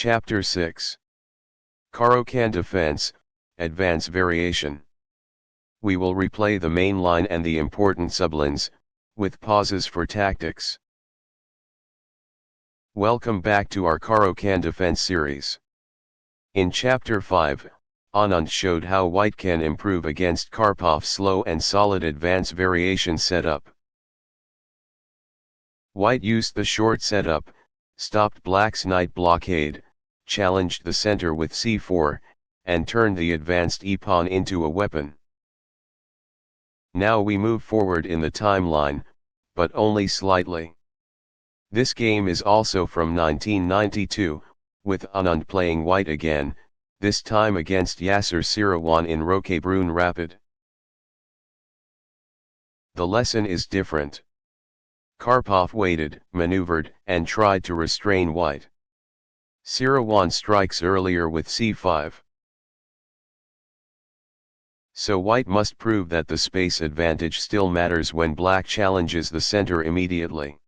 Chapter 6. Caro Kann Defense, Advance Variation. We will replay the main line and the important sublines, with pauses for tactics. Welcome back to our Caro Kann Defense series. In Chapter 5, Anand showed how white can improve against Karpov's slow and solid advance variation setup. White used the short setup, stopped black's knight blockade, challenged the center with c4, and turned the advanced e-pawn into a weapon. Now we move forward in the timeline, but only slightly. This game is also from 1992, with Anand playing white again, this time against Seirawan in Roquebrune Rapid. The lesson is different. Karpov waited, maneuvered, and tried to restrain white. Seirawan strikes earlier with c5. So white must prove that the space advantage still matters when black challenges the center immediately.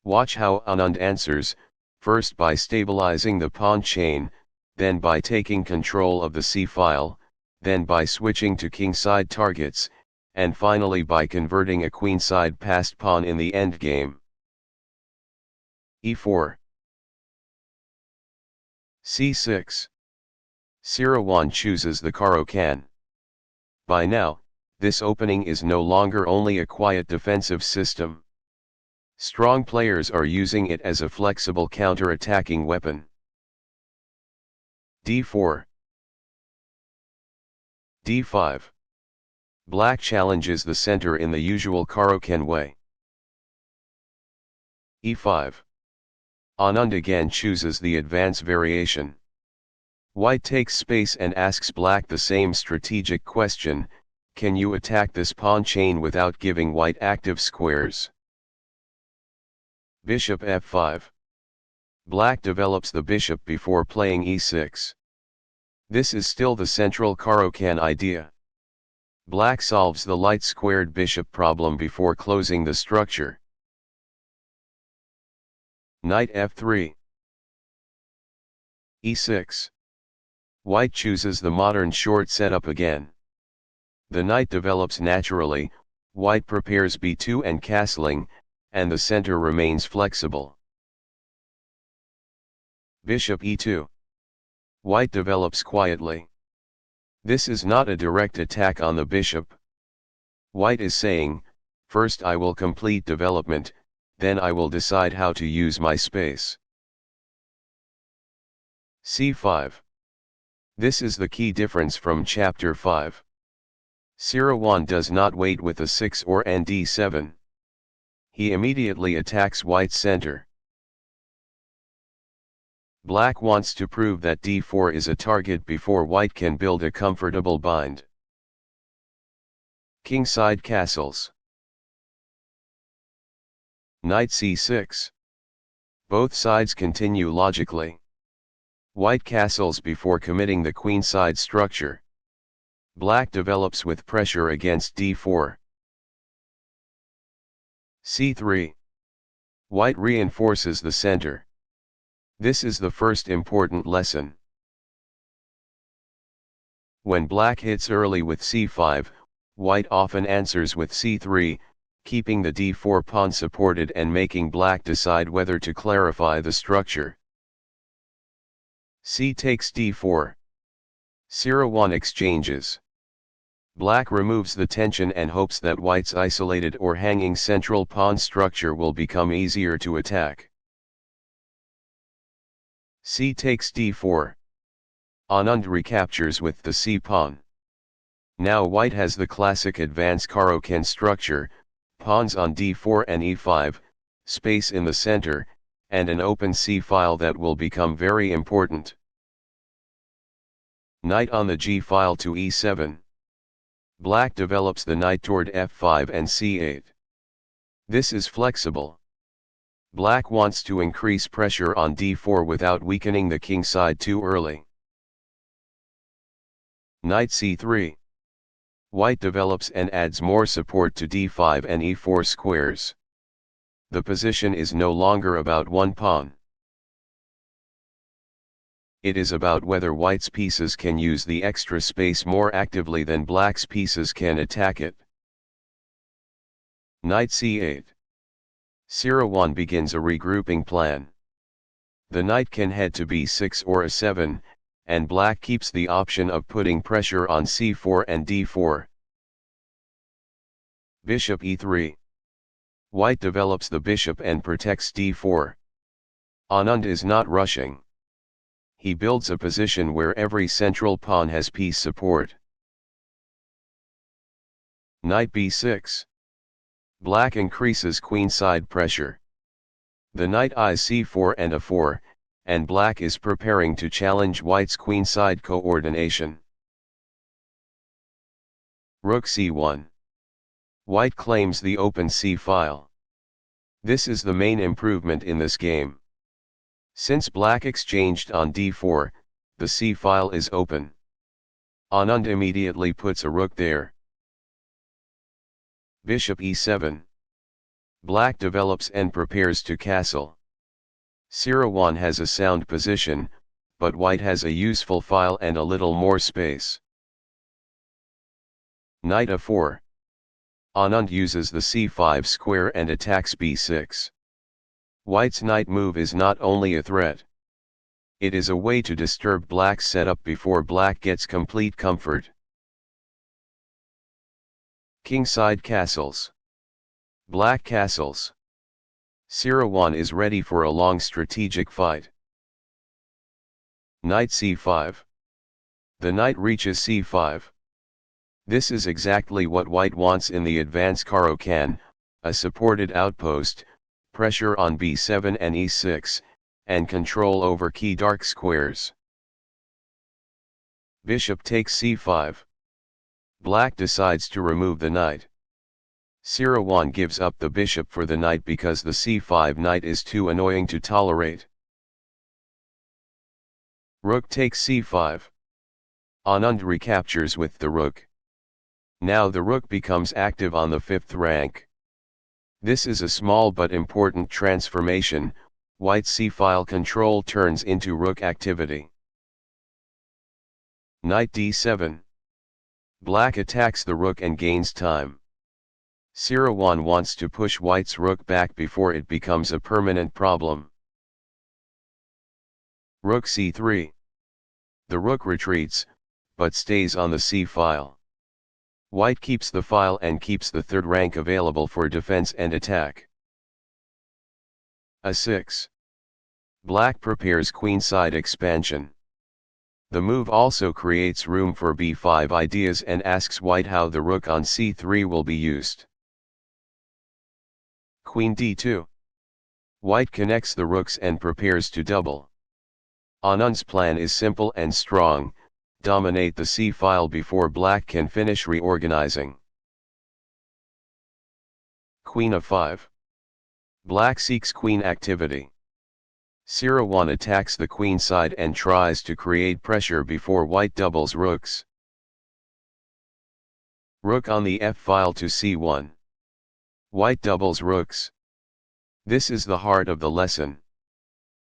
Watch how Anand answers, first by stabilizing the pawn chain, then by taking control of the c-file, then by switching to kingside targets, and finally by converting a queenside passed pawn in the endgame. e4. c6. Seirawan chooses the Caro Kann. By now, this opening is no longer only a quiet defensive system. Strong players are using it as a flexible counter-attacking weapon. d4. d5. Black challenges the center in the usual Caro Kann way. e5. Anand again chooses the advance variation. White takes space and asks black the same strategic question: can you attack this pawn chain without giving white active squares? Bishop f5. Black develops the bishop before playing e6. This is still the central Caro Kann idea. Black solves the light squared bishop problem before closing the structure. Knight f3. e6. White chooses the modern short setup again. The knight develops naturally, white prepares b2 and castling, and the center remains flexible. Bishop e2. White develops quietly. This is not a direct attack on the bishop. White is saying, first I will complete development, then I will decide how to use my space. c5. This is the key difference from Chapter 5. Seirawan does not wait with a 6 or an d7. He immediately attacks white's center. Black wants to prove that d4 is a target before white can build a comfortable bind. Kingside castles. Knight c6. Both sides continue logically. White castles before committing the queenside structure. Black develops with pressure against d4. c3. White reinforces the center. This is the first important lesson. When black hits early with c5, white often answers with c3, keeping the d4 pawn supported and making black decide whether to clarify the structure. C takes d4. Seirawan exchanges. Black removes the tension and hopes that white's isolated or hanging central pawn structure will become easier to attack. C takes d4. Anand recaptures with the c-pawn. Now white has the classic advance Caro Kann structure, pawns on d4 and e5, space in the center, and an open c-file that will become very important. Knight on the g-file to e7. Black develops the knight toward f5 and c8. This is flexible. Black wants to increase pressure on d4 without weakening the kingside too early. Knight c3. White develops and adds more support to d5 and e4 squares. The position is no longer about one pawn. it is about whether white's pieces can use the extra space more actively than black's pieces can attack it. Knight c8. Seirawan begins a regrouping plan. The knight can head to b6 or a7, and black keeps the option of putting pressure on c4 and d4. Bishop e3. White develops the bishop and protects d4. Anand is not rushing. He builds a position where every central pawn has piece support. Knight b6. Black increases queenside pressure. The knight eyes c4 and a4, and black is preparing to challenge white's queenside coordination. Rook c1. White claims the open c-file. This is the main improvement in this game. Since black exchanged on d4, the c-file is open. Anand immediately puts a rook there. Bishop e7. Black develops and prepares to castle. Seirawan has a sound position, but white has a useful file and a little more space. Knight a4. Anand uses the c5 square and attacks b6. White's knight move is not only a threat. It is a way to disturb black's setup before black gets complete comfort. Kingside castles. Black castles. Seirawan is ready for a long strategic fight. Knight c5. The knight reaches c5. This is exactly what white wants in the advance. Caro Kann, a supported outpost, pressure on b7 and e6, and control over key dark squares. Bishop takes c5. Black decides to remove the knight. Seirawan gives up the bishop for the knight because the c5 knight is too annoying to tolerate. Rook takes c5. Anand recaptures with the rook. Now the rook becomes active on the 5th rank. This is a small but important transformation. White's c-file control turns into rook activity. Knight d7. Black attacks the rook and gains time. Seirawan wants to push white's rook back before it becomes a permanent problem. Rook c3. The rook retreats, but stays on the c-file. White keeps the file and keeps the 3rd rank available for defense and attack. a6. Black prepares queenside expansion. The move also creates room for b5 ideas and asks white how the rook on c3 will be used. Queen d2. White connects the rooks and prepares to double. Anand's plan is simple and strong: dominate the c-file before black can finish reorganizing. Queen a5. Black seeks queen activity. Seirawan attacks the queen side and tries to create pressure before white doubles rooks. Rook on the f-file to c1. White doubles rooks. This is the heart of the lesson.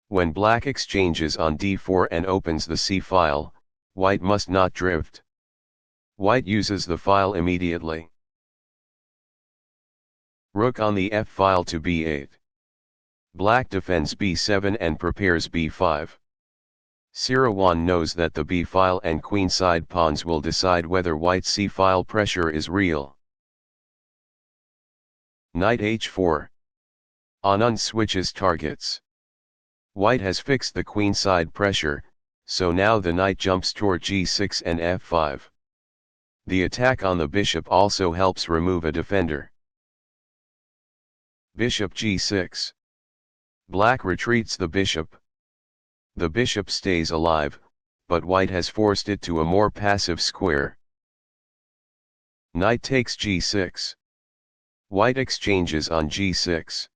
When black exchanges on d4 and opens the c-file, white must not drift. White uses the file immediately. Rook on the f-file to b8. Black defends b7 and prepares b5. Seirawan knows that the b-file and queenside pawns will decide whether white's c-file pressure is real. Knight h4. Anand switches targets. White has fixed the queenside pressure, so now the knight jumps toward g6 and f5. The attack on the bishop also helps remove a defender. Bishop g6. Black retreats the bishop. The bishop stays alive, but white has forced it to a more passive square. Knight takes g6. White exchanges on g6.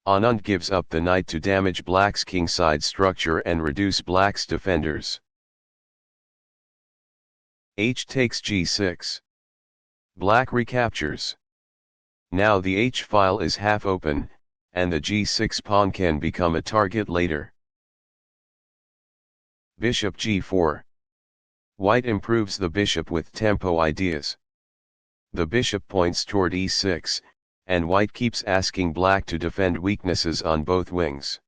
Anand gives up the knight to damage black's kingside structure and reduce black's defenders. H takes g6. Black recaptures. Now the h-file is half open, and the g6 pawn can become a target later. Bishop g4. White improves the bishop with tempo ideas. The bishop points toward e6, and white keeps asking black to defend weaknesses on both wings.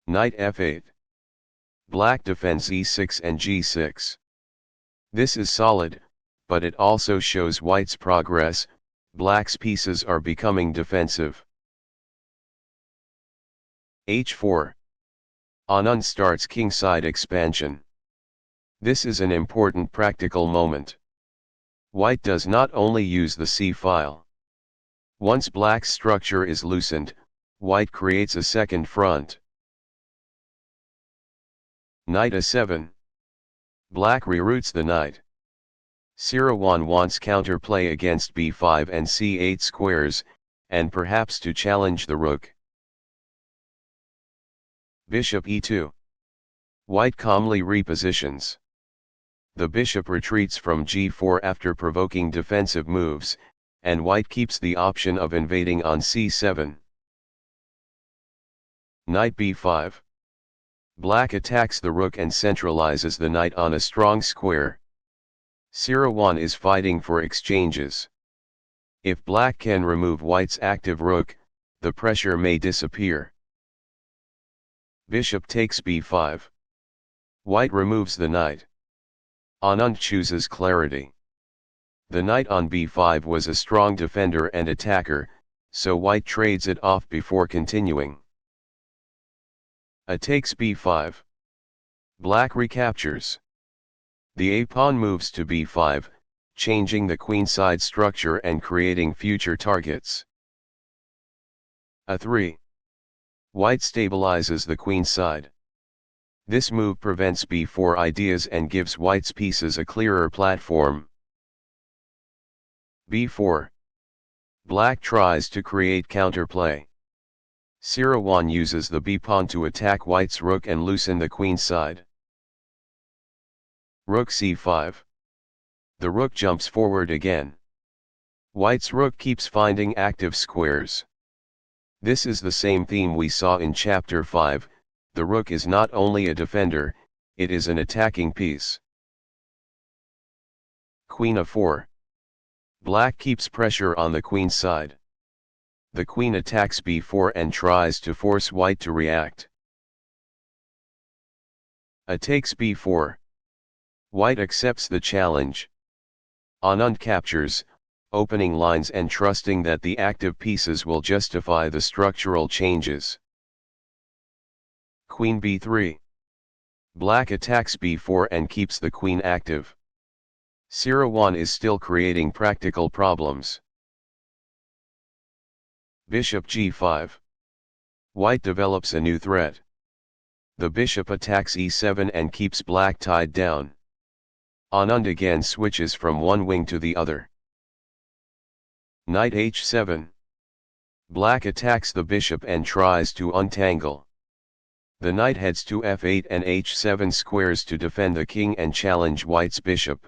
Knight f8. Black defends e6 and g6. This is solid, but it also shows white's progress. Black's pieces are becoming defensive. h4. Anand starts kingside expansion. This is an important practical moment. White does not only use the c-file. Once black's structure is loosened, white creates a second front. Knight a7. Black reroutes the knight. Seirawan wants counterplay against b5 and c8 squares, and perhaps to challenge the rook. Bishop e2. White calmly repositions. The bishop retreats from g4 after provoking defensive moves, and white keeps the option of invading on c7. Knight b5. Black attacks the rook and centralizes the knight on a strong square. Seirawan is fighting for exchanges. If black can remove white's active rook, the pressure may disappear. Bishop takes b5. White removes the knight. Anand chooses clarity. The knight on b5 was a strong defender and attacker, so white trades it off before continuing. A takes b5. Black recaptures. The a-pawn moves to b5, changing the queenside structure and creating future targets. a3. White stabilizes the queenside. This move prevents b4 ideas and gives white's pieces a clearer platform. b4. Black tries to create counterplay. Seirawan uses the b-pawn to attack white's rook and loosen the queenside. Rook c5. The rook jumps forward again. White's rook keeps finding active squares. This is the same theme we saw in chapter 5, the rook is not only a defender, it is an attacking piece. Queen a4. Black keeps pressure on the queen side. The queen attacks b4 and tries to force white to react. A takes b4. White accepts the challenge. Anand captures, opening lines and trusting that the active pieces will justify the structural changes. Queen b3. Black attacks b4 and keeps the queen active. Seirawan is still creating practical problems. Bishop g5. White develops a new threat. The bishop attacks e7 and keeps black tied down. Anand again switches from one wing to the other. Knight h7. Black attacks the bishop and tries to untangle. The knight heads to f8 and h7 squares to defend the king and challenge white's bishop.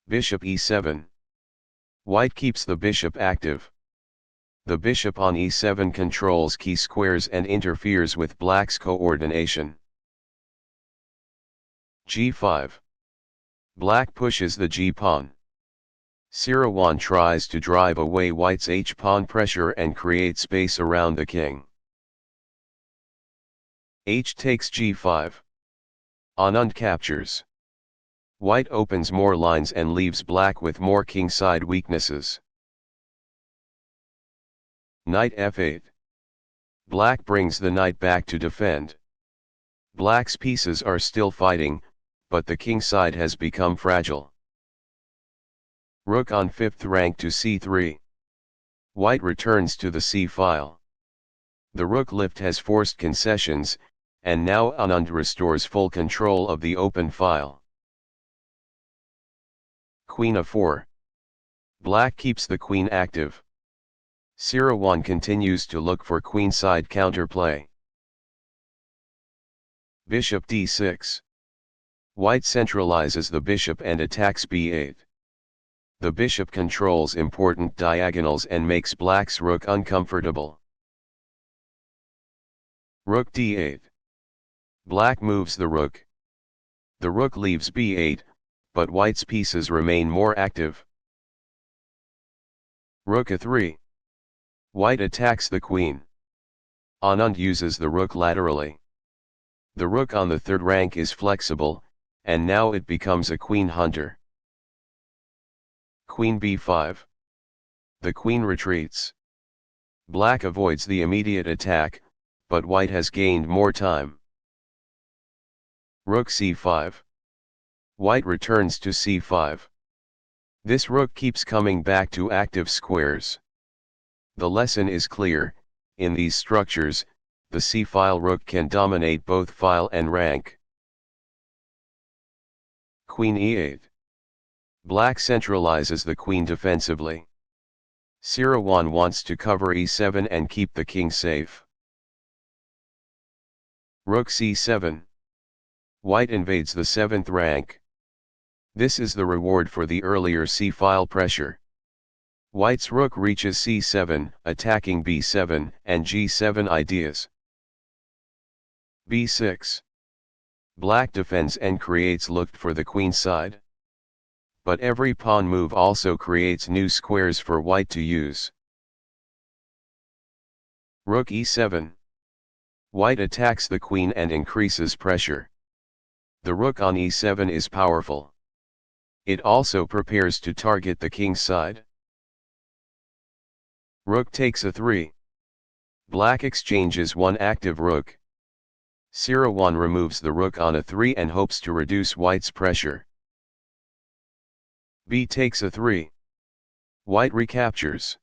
Bishop e7. White keeps the bishop active. The bishop on e7 controls key squares and interferes with black's coordination. g5. Black pushes the g-pawn. Seirawan tries to drive away white's h-pawn pressure and create space around the king. H takes g5. Anand captures. White opens more lines and leaves black with more kingside weaknesses. Knight f8. Black brings the knight back to defend. Black's pieces are still fighting, but the kingside has become fragile. Rook on 5th rank to c3. White returns to the c-file. The rook lift has forced concessions, and now Anand restores full control of the open file. Queen a4. Black keeps the queen active. Seirawan continues to look for queenside counterplay. Bishop d6. White centralizes the bishop and attacks b8. The bishop controls important diagonals and makes black's rook uncomfortable. Rook d8. Black moves the rook. The rook leaves b8, but white's pieces remain more active. Rook a3. White attacks the queen. Anand uses the rook laterally. The rook on the third rank is flexible, and now it becomes a queen hunter. Queen b5. The queen retreats. Black avoids the immediate attack, but white has gained more time. Rook c5. White returns to c5. This rook keeps coming back to active squares. The lesson is clear: in these structures, the c-file rook can dominate both file and rank. Queen e8. Black centralizes the queen defensively. Seirawan wants to cover e7 and keep the king safe. Rook c7. White invades the 7th rank. This is the reward for the earlier c-file pressure. White's rook reaches c7, attacking b7 and g7 ideas. b6. Black defends and creates looked for the queen side. But every pawn move also creates new squares for white to use. Rook e7. White attacks the queen and increases pressure. The rook on e7 is powerful. It also prepares to target the king's side. Rook takes a3. Black exchanges one active rook. Seirawan removes the rook on a3 and hopes to reduce white's pressure. B takes a3. White recaptures.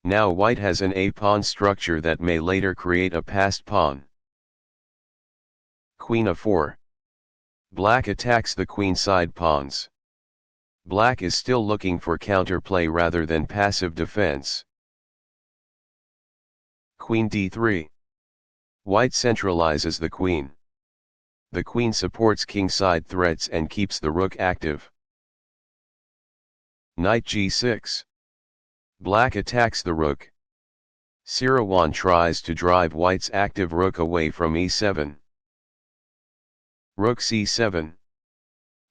Now white has an a-pawn structure that may later create a passed pawn. Queen a4. Black attacks the queenside pawns. Black is still looking for counterplay rather than passive defense. Queen d3. White centralizes the queen. The queen supports kingside threats and keeps the rook active. Knight g6. Black attacks the rook. Seirawan tries to drive white's active rook away from e7. Rook c7.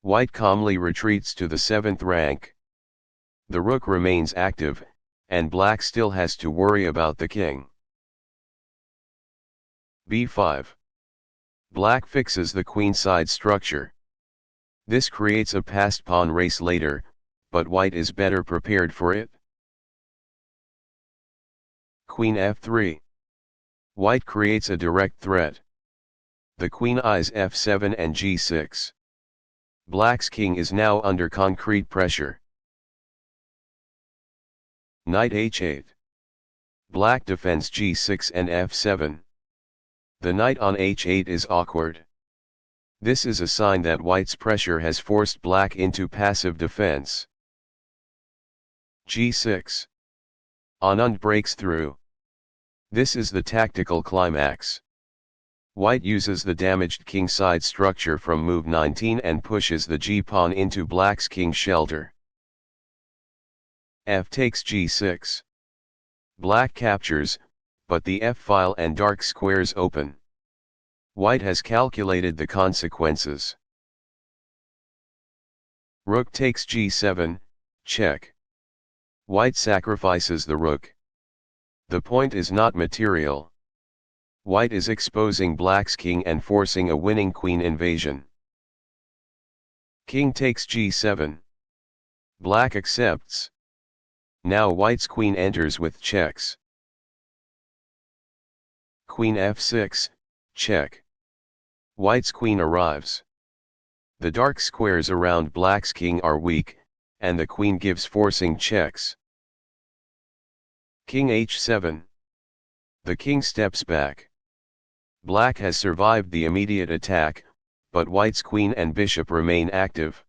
White calmly retreats to the 7th rank. The rook remains active, and black still has to worry about the king. b5. Black fixes the queenside structure. This creates a passed pawn race later, but white is better prepared for it. Queen f3. White creates a direct threat. The queen eyes f7 and g6. Black's king is now under concrete pressure. Knight h8. Black defends g6 and f7. The knight on h8 is awkward. This is a sign that white's pressure has forced black into passive defense. g6. Anand breaks through. This is the tactical climax. White uses the damaged kingside structure from move 19 and pushes the g-pawn into black's king shelter. F takes g6. Black captures, but the f-file and dark squares open. White has calculated the consequences. Rook takes g7, check. White sacrifices the rook. The point is not material. White is exposing black's king and forcing a winning queen invasion. King takes g7. Black accepts. Now white's queen enters with checks. Queen f6, check. White's queen arrives. The dark squares around black's king are weak, and the queen gives forcing checks. King h7. The king steps back. Black has survived the immediate attack, but white's queen and bishop remain active.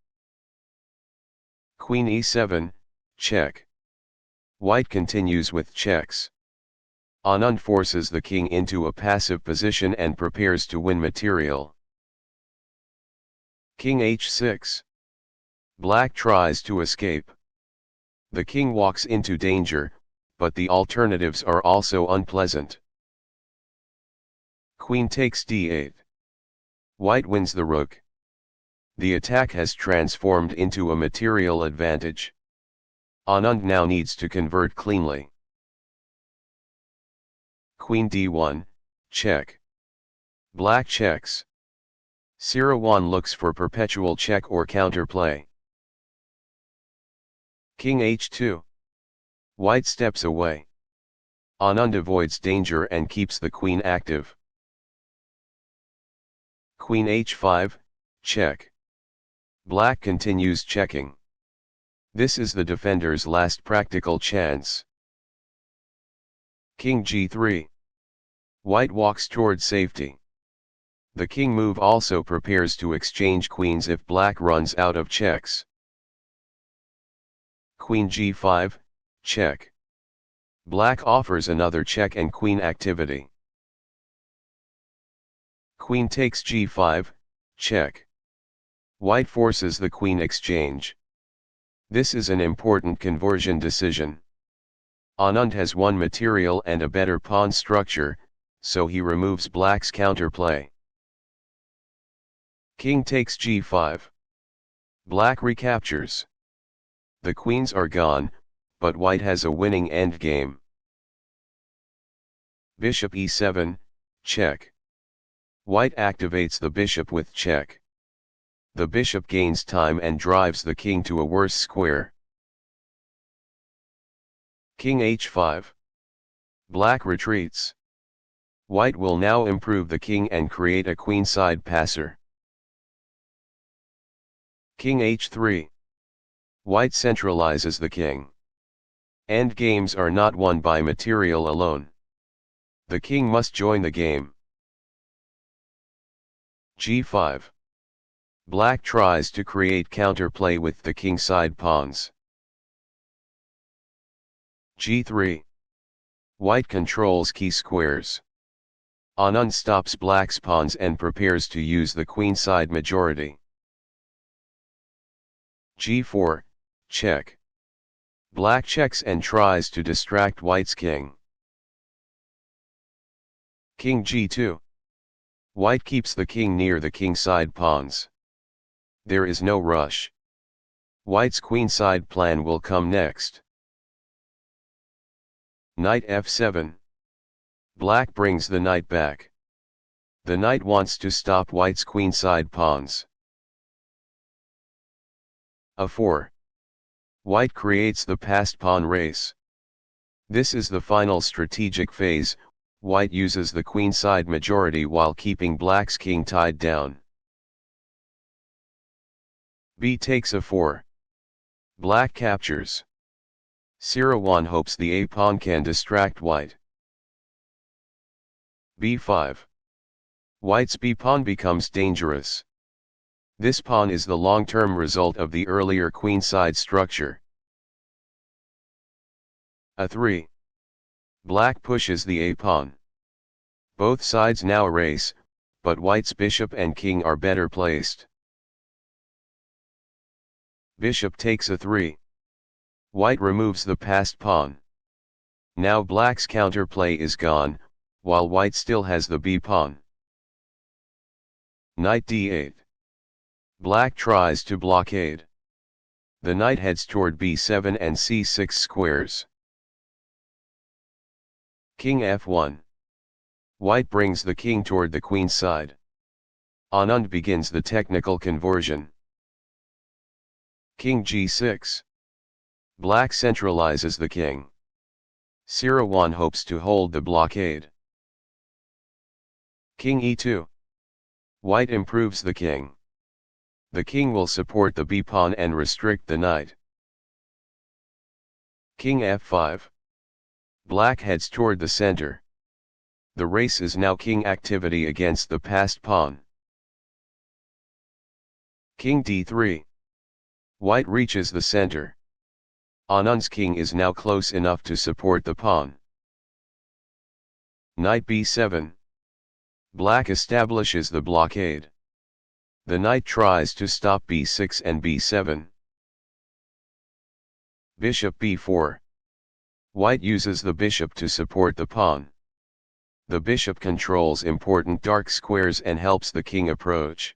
Queen e7, check. White continues with checks. Anand forces the king into a passive position and prepares to win material. King h6. Black tries to escape. The king walks into danger, but the alternatives are also unpleasant. Queen takes d8. White wins the rook. The attack has transformed into a material advantage. Anand now needs to convert cleanly. Queen d1, check. Black checks. Seirawan looks for perpetual check or counterplay. King h2. White steps away. Anand avoids danger and keeps the queen active. Queen h5, check. Black continues checking. This is the defender's last practical chance. King g3. White walks toward safety. The king move also prepares to exchange queens if black runs out of checks. Queen g5, check. Black offers another check and queen activity. Queen takes g5, check. White forces the queen exchange. This is an important conversion decision. Anand has one material and a better pawn structure, so he removes black's counterplay. King takes g5. Black recaptures. The queens are gone, but white has a winning endgame. Bishop e7, check. White activates the bishop with check. The bishop gains time and drives the king to a worse square. King h5. Black retreats. White will now improve the king and create a queenside passer. King h3. White centralizes the king. Endgames are not won by material alone. The king must join the game. g5. Black tries to create counterplay with the kingside pawns. g3. White controls key squares. Anand stops black's pawns and prepares to use the queenside majority. g4, check. Black checks and tries to distract white's king. King g2. White keeps the king near the kingside pawns. There is no rush. White's queenside plan will come next. Knight f7. Black brings the knight back. The knight wants to stop white's queenside pawns. a4. White creates the passed pawn race. This is the final strategic phase. White uses the queenside majority while keeping black's king tied down. B takes a4. Black captures. Seirawan hopes the a-pawn can distract white. b5. White's b-pawn becomes dangerous. This pawn is the long-term result of the earlier queenside structure. a3. Black pushes the a-pawn. Both sides now race, but white's bishop and king are better placed. Bishop takes a3. White removes the passed pawn. Now black's counterplay is gone, while white still has the b-pawn. Knight d8. Black tries to blockade. The knight heads toward b7 and c6 squares. King f1. White brings the king toward the queen side. Anand begins the technical conversion. King g6. Black centralizes the king. Seirawan hopes to hold the blockade. King e2. White improves the king. The king will support the b-pawn and restrict the knight. King f5. Black heads toward the center. The race is now king activity against the passed pawn. King d3. White reaches the center. Anand's king is now close enough to support the pawn. Knight b7. Black establishes the blockade. The knight tries to stop b6 and b7. Bishop b4. White uses the bishop to support the pawn. The bishop controls important dark squares and helps the king approach.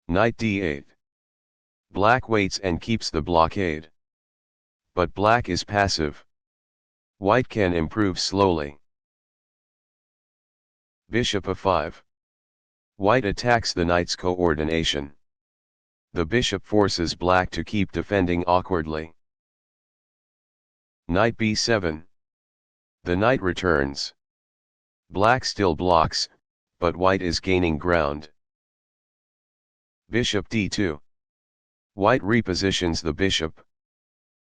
Knight d8. Black waits and keeps the blockade. But black is passive. White can improve slowly. Bishop a5. White attacks the knight's coordination. The bishop forces black to keep defending awkwardly. Knight b7. The knight returns. Black still blocks, but white is gaining ground. Bishop d2. White repositions the bishop.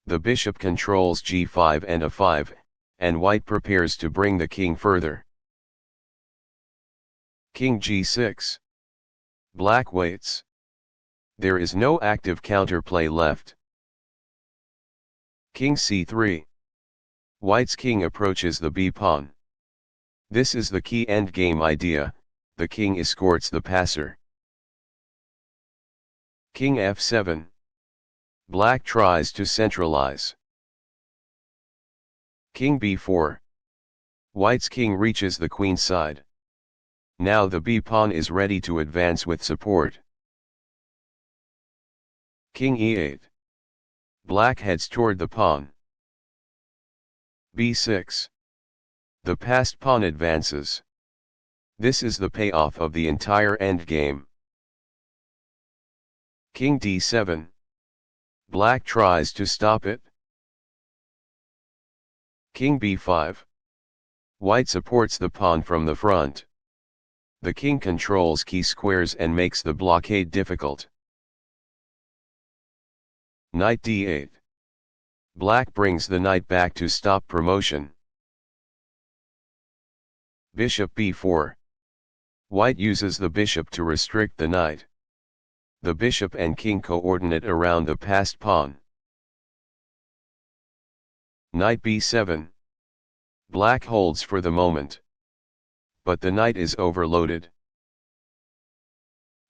The bishop controls g5 and a5, and white prepares to bring the king further. King g6. Black waits. There is no active counterplay left. King c3. White's king approaches the b-pawn. This is the key endgame idea, the king escorts the passer. King f7. Black tries to centralize. King b4. White's king reaches the queen side. Now the b-pawn is ready to advance with support. King e8. Black heads toward the pawn. b6. The passed pawn advances. This is the payoff of the entire endgame. King d7. Black tries to stop it. King b5. White supports the pawn from the front. The king controls key squares and makes the blockade difficult. Knight d8. Black brings the knight back to stop promotion. Bishop b4. White uses the bishop to restrict the knight. The bishop and king coordinate around the passed pawn. Knight b7. Black holds for the moment. But the knight is overloaded.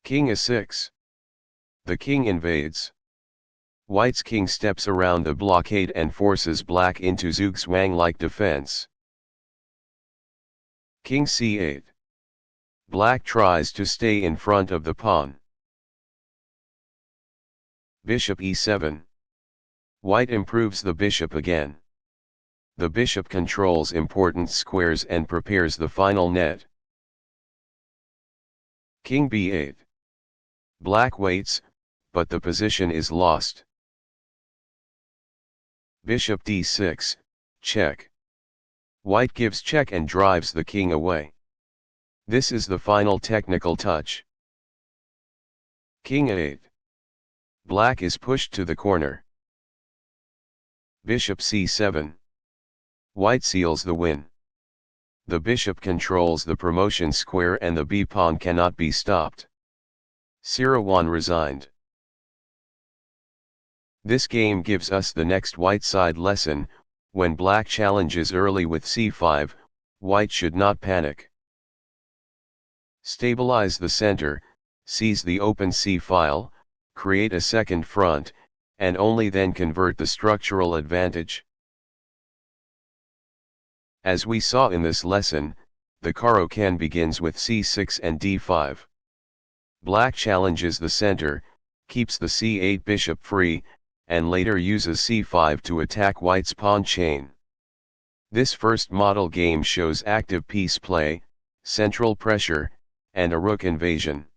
King a6. The king invades. White's king steps around the blockade and forces black into zugzwang-like defense. King c8. Black tries to stay in front of the pawn. Bishop e7. White improves the bishop again. The bishop controls important squares and prepares the final net. King b8. Black waits, but the position is lost. Bishop d6, check. White gives check and drives the king away. This is the final technical touch. King a8. Black is pushed to the corner. Bishop c7. White seals the win. The bishop controls the promotion square and the b-pawn cannot be stopped. Seirawan resigned. This game gives us the next white side lesson. When black challenges early with c5, white should not panic. Stabilize the center, seize the open c-file, create a second front, and only then convert the structural advantage. As we saw in this lesson, the Caro Kann begins with c6 and d5. Black challenges the center, keeps the c8 bishop free, and later uses c5 to attack white's pawn chain. This first model game shows active piece play, central pressure, and a rook invasion.